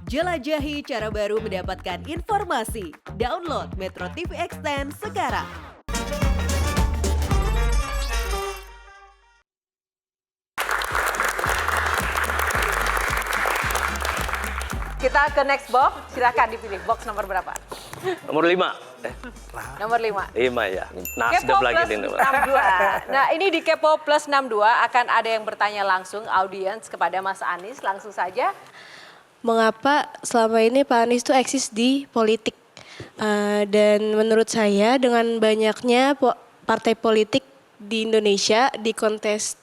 Jelajahi cara baru mendapatkan informasi. Download Metro TV Extend sekarang. Kita ke next box, silakan dipilih box nomor berapa? Nomor 5. Nomor 5. 5 ya. Nasdem Kepo lagi Plus nih. 62. Nah, ini di Kepo Plus 62 akan ada yang bertanya langsung audiens kepada Mas Anies, langsung saja. Mengapa selama ini Pak Anies itu eksis di politik? Dan menurut saya dengan banyaknya partai politik di Indonesia di kontes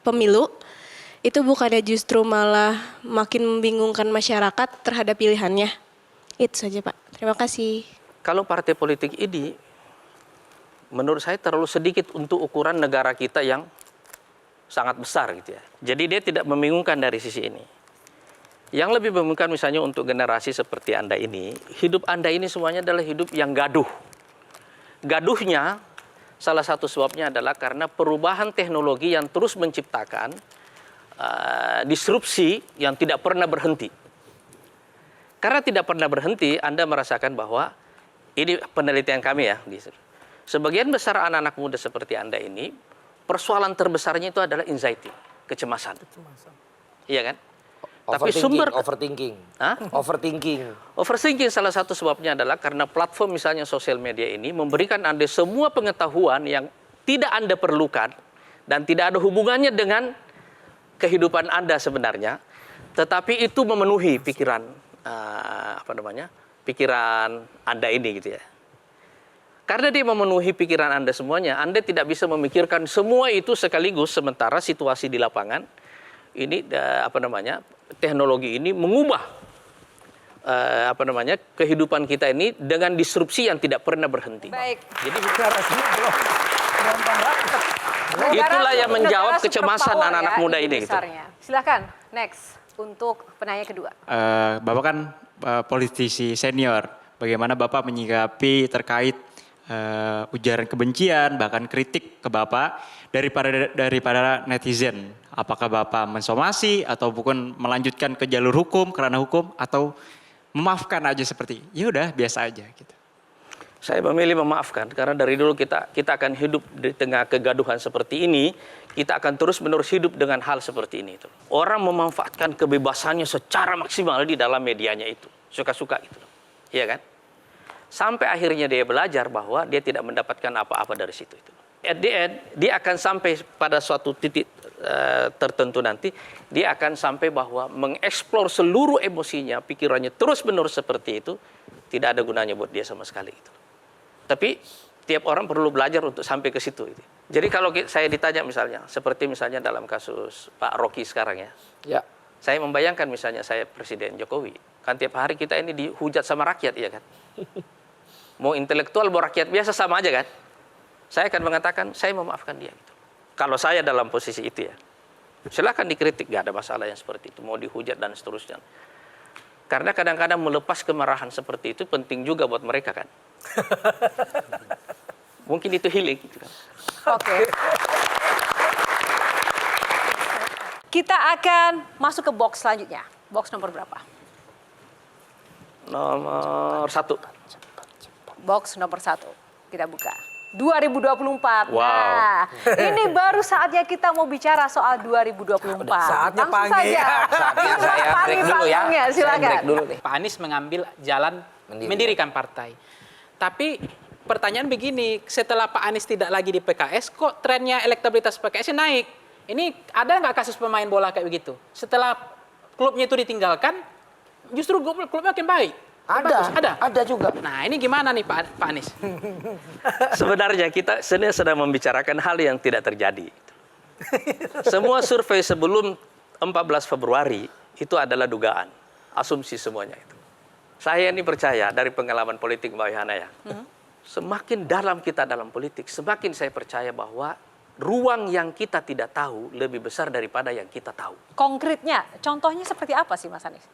pemilu, itu bukannya justru malah makin membingungkan masyarakat terhadap pilihannya. Itu saja Pak. Terima kasih. Kalau partai politik ini, menurut saya terlalu sedikit untuk ukuran negara kita yang sangat besar gitu ya. Jadi dia tidak membingungkan dari sisi ini. Yang lebih membingungkan misalnya untuk generasi seperti Anda ini, hidup Anda ini semuanya adalah hidup yang gaduh. Gaduhnya salah satu sebabnya adalah karena perubahan teknologi yang terus menciptakan disrupsi yang tidak pernah berhenti. Karena tidak pernah berhenti, Anda merasakan bahwa ini penelitian kami ya. Sebagian besar anak-anak muda seperti Anda ini, persoalan terbesarnya itu adalah anxiety, kecemasan. Iya kan? Tapi sumber overthinking. Overthinking salah satu sebabnya adalah karena platform misalnya sosial media ini memberikan Anda semua pengetahuan yang tidak Anda perlukan dan tidak ada hubungannya dengan kehidupan Anda sebenarnya, tetapi itu memenuhi pikiran pikiran Anda ini gitu ya. Karena dia memenuhi pikiran Anda semuanya, Anda tidak bisa memikirkan semua itu sekaligus, sementara situasi di lapangan ini teknologi ini mengubah kehidupan kita ini dengan disrupsi yang tidak pernah berhenti. Baik. Jadi itulah yang menjawab kecemasan anak-anak muda ini. Gitu. Silakan, next untuk penanya kedua. Bapak kan politisi senior. Bagaimana Bapak menyikapi terkait ujaran kebencian, bahkan kritik ke Bapak daripada netizen? Apakah Bapak mensomasi atau bukan melanjutkan ke jalur hukum karena hukum, atau memaafkan aja seperti ya udah biasa aja gitu? Saya memilih memaafkan karena dari dulu kita akan hidup di tengah kegaduhan seperti ini, kita akan terus-menerus hidup dengan hal seperti ini. Orang memanfaatkan kebebasannya secara maksimal di dalam medianya itu, suka-suka gitu. Iya kan? Sampai akhirnya dia belajar bahwa dia tidak mendapatkan apa-apa dari situ. At the end, dia akan sampai pada suatu titik tertentu nanti, dia akan sampai bahwa mengeksplor seluruh emosinya, pikirannya terus-menerus seperti itu, tidak ada gunanya buat dia sama sekali. Gitu. Tapi tiap orang perlu belajar untuk sampai ke situ. Gitu. Jadi kalau saya ditanya misalnya, seperti misalnya dalam kasus Pak Rocky sekarang ya. Saya membayangkan misalnya saya Presiden Jokowi, kan tiap hari kita ini dihujat sama rakyat, iya kan? Mau intelektual, mau rakyat biasa sama aja kan? Saya akan mengatakan, saya memaafkan dia. Gitu. Kalau saya dalam posisi itu ya. Silakan dikritik, gak ada masalah yang seperti itu. Mau dihujat dan seterusnya. Karena kadang-kadang melepas kemarahan seperti itu penting juga buat mereka kan. Mungkin itu healing. Gitu kan. Oke. Kita akan masuk ke box selanjutnya. Box nomor berapa? Nomor 1. Box nomor 1. Kita buka. 2024. Wow. Nah, ini baru saatnya kita mau bicara soal 2024. Saatnya Langsung Pangi. saja. Saatnya saya break dulu ya. Panggungnya, Saya silakan. break dulu nih. Pak Anies mengambil jalan mendirikan partai. Tapi pertanyaan begini, setelah Pak Anies tidak lagi di PKS, kok trennya elektabilitas PKS naik? Ini ada nggak kasus pemain bola kayak begitu? Setelah klubnya itu ditinggalkan, justru klubnya makin baik. Ada juga. Nah ini gimana nih Pak Anies? Sebenarnya kita sedang membicarakan hal yang tidak terjadi. Semua survei sebelum 14 Februari itu adalah dugaan, asumsi semuanya itu. Saya ini percaya dari pengalaman politik Mbak Yohana ya. Semakin dalam kita dalam politik, semakin saya percaya bahwa ruang yang kita tidak tahu lebih besar daripada yang kita tahu. Konkretnya, contohnya seperti apa sih Mas Anies?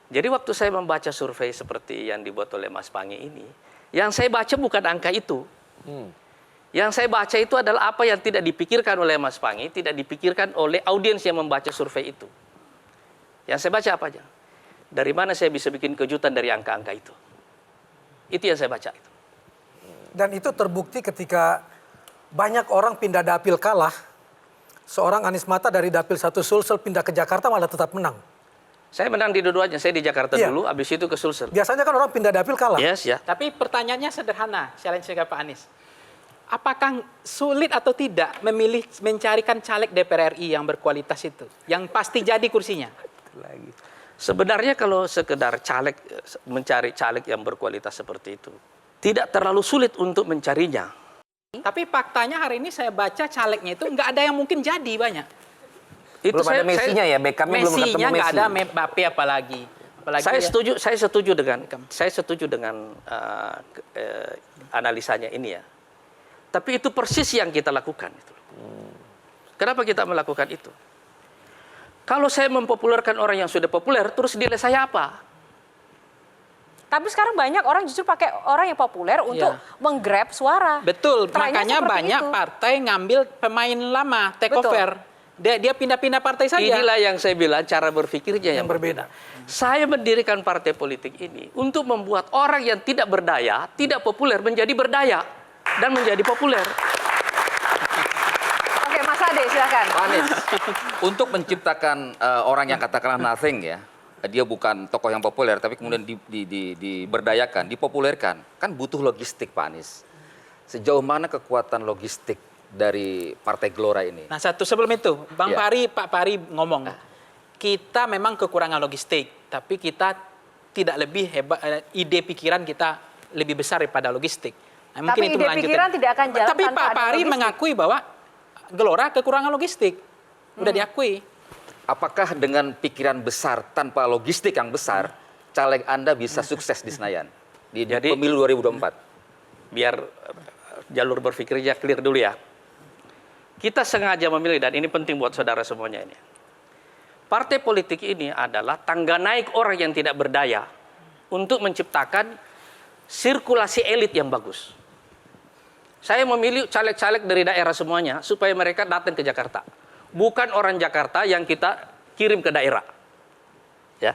Jadi waktu saya membaca survei seperti yang dibuat oleh Mas Pangi ini, yang saya baca bukan angka itu. Yang saya baca itu adalah apa yang tidak dipikirkan oleh Mas Pangi, tidak dipikirkan oleh audiens yang membaca survei itu. Yang saya baca apa aja? Dari mana saya bisa bikin kejutan dari angka-angka itu? Itu yang saya baca. Dan itu terbukti ketika banyak orang pindah dapil kalah. Seorang Anies Mata dari dapil 1 Sulsel pindah ke Jakarta malah tetap menang. Saya menang di dua-duanya. Saya di Jakarta Iya. dulu, habis itu ke Sulsel. Biasanya kan orang pindah dapil kalah. Yes, ya. Tapi pertanyaannya sederhana, challenge ke Pak Anies. Apakah sulit atau tidak memilih mencarikan caleg DPR RI yang berkualitas itu, yang pasti jadi kursinya? Sebenarnya kalau sekedar caleg, mencari caleg yang berkualitas seperti itu, tidak terlalu sulit untuk mencarinya. Tapi faktanya hari ini saya baca calegnya itu nggak ada yang mungkin jadi banyak. Itu Belum ada Messi-nya ya, Beckhamnya belum ketemu Messi-nya nggak Messi. ada, Mbappe apalagi. Saya setuju dengan analisanya ini ya. Tapi itu persis yang kita lakukan. Kenapa kita melakukan itu? Kalau saya mempopulerkan orang yang sudah populer, terus nilai saya apa? Tapi sekarang banyak orang justru pakai orang yang populer untuk menggrab suara. Betul, Trennya makanya seperti banyak itu. partai ngambil pemain lama, take Betul. over. Dia pindah-pindah partai saja. Inilah yang saya bilang cara berpikirnya yang berbeda. Saya mendirikan partai politik ini untuk membuat orang yang tidak berdaya, tidak populer menjadi berdaya dan menjadi populer. Oke, Mas Ade silakan. Pak Anies, untuk menciptakan orang yang katakanlah nothing ya, dia bukan tokoh yang populer, tapi kemudian diberdayakan, dipopulerkan, kan butuh logistik Pak Anies. Sejauh mana kekuatan logistik dari Partai Gelora ini? Nah, satu sebelum itu, Bang Ya. Pari, Pak Pari ngomong, kita memang kekurangan logistik, tapi kita tidak lebih hebat, ide pikiran kita lebih besar daripada logistik. Nah, Tapi ide pikiran tidak akan jalan Tapi tanpa Pak ada Pari logistik. mengakui bahwa Gelora kekurangan logistik. Udah diakui. Apakah dengan pikiran besar tanpa logistik yang besar, caleg Anda bisa sukses di Senayan di pemilu 2024? Biar jalur berpikirnya clear dulu ya. Kita sengaja memilih, dan ini penting buat saudara semuanya ini. Partai politik ini adalah tangga naik orang yang tidak berdaya untuk menciptakan sirkulasi elit yang bagus. Saya memilih caleg-caleg dari daerah semuanya supaya mereka datang ke Jakarta. Bukan orang Jakarta yang kita kirim ke daerah. Ya.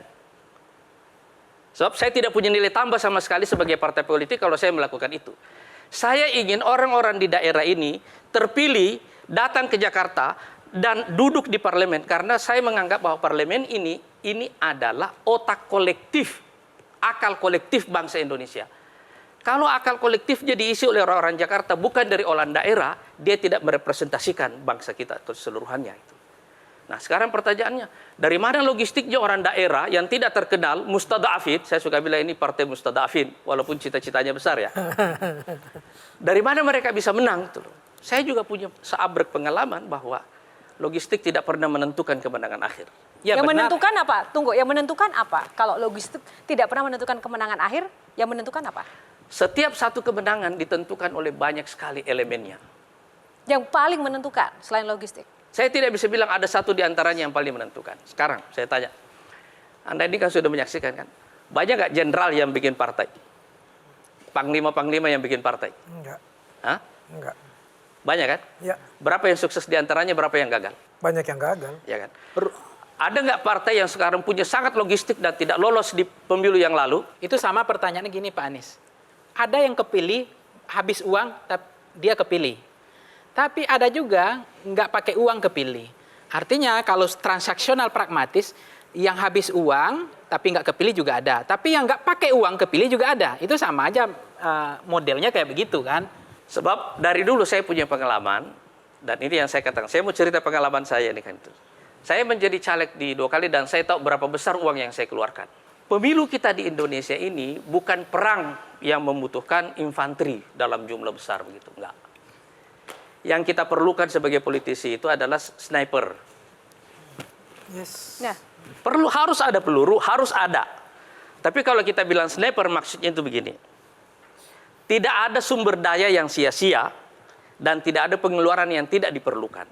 Sebab saya tidak punya nilai tambah sama sekali sebagai partai politik kalau saya melakukan itu. Saya ingin orang-orang di daerah ini terpilih, datang ke Jakarta, dan duduk di parlemen. Karena saya menganggap bahwa parlemen ini adalah otak kolektif, akal kolektif bangsa Indonesia. Kalau akal kolektifnya diisi oleh orang-orang Jakarta, bukan dari orang daerah, dia tidak merepresentasikan bangsa kita keseluruhannya itu. Nah, sekarang pertanyaannya, dari mana logistiknya orang daerah yang tidak terkenal, mustadafin, saya suka bilang ini partai mustadafin, walaupun cita-citanya besar ya. Dari mana mereka bisa menang? Tuh. Saya juga punya seabrek pengalaman bahwa logistik tidak pernah menentukan kemenangan akhir. Ya, yang benar. menentukan apa? Tunggu, yang menentukan apa? Kalau logistik tidak pernah menentukan kemenangan akhir, yang menentukan apa? Setiap satu kemenangan ditentukan oleh banyak sekali elemennya. Yang paling menentukan selain logistik? Saya tidak bisa bilang ada satu di antaranya yang paling menentukan. Sekarang saya tanya, Anda ini kan sudah menyaksikan kan? Banyak nggak jenderal yang bikin partai? Panglima-panglima yang bikin partai? Enggak. Hah? Enggak. Banyak kan? Ya, Berapa yang sukses di antaranya, berapa yang gagal? banyak yang gagal. Ya kan? Ada nggak partai yang sekarang punya sangat logistik dan tidak lolos di pemilu yang lalu? Itu sama pertanyaannya gini Pak Anies. Ada yang kepilih, habis uang, dia kepilih. Tapi ada juga nggak pakai uang kepilih. Artinya kalau transaksional pragmatis, yang habis uang tapi nggak kepilih juga ada. Tapi yang nggak pakai uang kepilih juga ada. Itu sama aja modelnya kayak begitu kan. Sebab dari dulu saya punya pengalaman, dan ini yang saya katakan, saya mau cerita pengalaman saya ini kan itu. Saya menjadi caleg di 2 kali dan saya tahu berapa besar uang yang saya keluarkan. Pemilu kita di Indonesia ini bukan perang yang membutuhkan infanteri dalam jumlah besar begitu, enggak. Yang kita perlukan sebagai politisi itu adalah sniper. Yes. Nah, Harus ada peluru, harus ada. Tapi kalau kita bilang sniper maksudnya itu begini. Tidak ada sumber daya yang sia-sia dan tidak ada pengeluaran yang tidak diperlukan.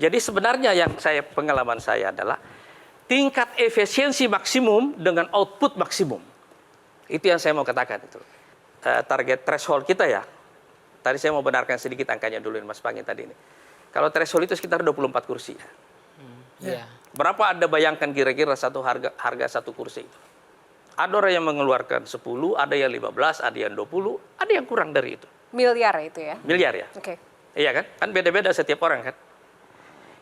Jadi sebenarnya yang pengalaman saya adalah tingkat efisiensi maksimum dengan output maksimum. Itu yang saya mau katakan itu. Target threshold kita ya. Tadi saya mau benarkan sedikit angkanya dulu Mas Pangi tadi ini. Kalau threshold itu sekitar 24 kursi. Ya. Iya. Berapa Anda bayangkan kira-kira harga satu kursi itu? Ada orang yang mengeluarkan 10, ada yang 15, ada yang 20, ada yang kurang dari itu. Miliar itu ya? Miliar ya? Oke. Iya kan? Kan beda-beda setiap orang kan?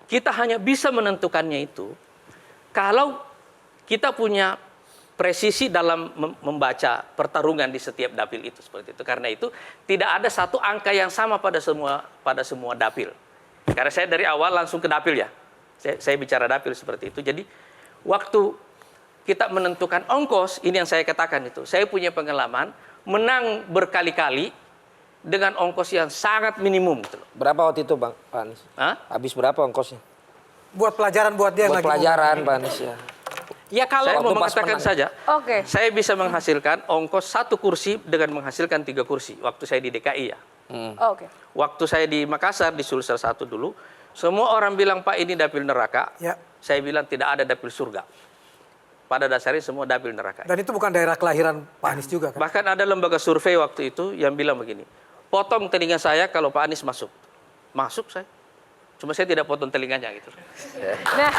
Kita hanya bisa menentukannya itu kalau kita punya presisi dalam membaca pertarungan di setiap dapil itu seperti itu. Karena itu tidak ada satu angka yang sama pada semua dapil. Karena saya dari awal langsung ke dapil ya. Saya bicara dapil seperti itu. Jadi waktu kita menentukan ongkos, ini yang saya katakan itu. Saya punya pengalaman menang berkali-kali dengan ongkos yang sangat minimum gitu loh. Berapa waktu itu Bang Pak Anies? Hah? Habis berapa ongkosnya? Buat pelajaran buat dia yang Buat lagi pelajaran Pak Anies ya. Ya kalau Saya mau Waktu pas mengatakan menang. saja, Oke. saya bisa menghasilkan ongkos satu kursi dengan menghasilkan 3 kursi. Waktu saya di DKI ya. Oke. Waktu saya di Makassar, di Sulsel 1 dulu, semua orang bilang, Pak ini dapil neraka. Ya. Saya bilang tidak ada dapil surga. Pada dasarnya semua dapil neraka. Dan itu bukan daerah kelahiran Pak Anies juga kan? Bahkan ada lembaga survei waktu itu yang bilang begini, potong telinga saya kalau Pak Anies masuk. Masuk saya. Cuma saya tidak potong telinganya gitu. Nah,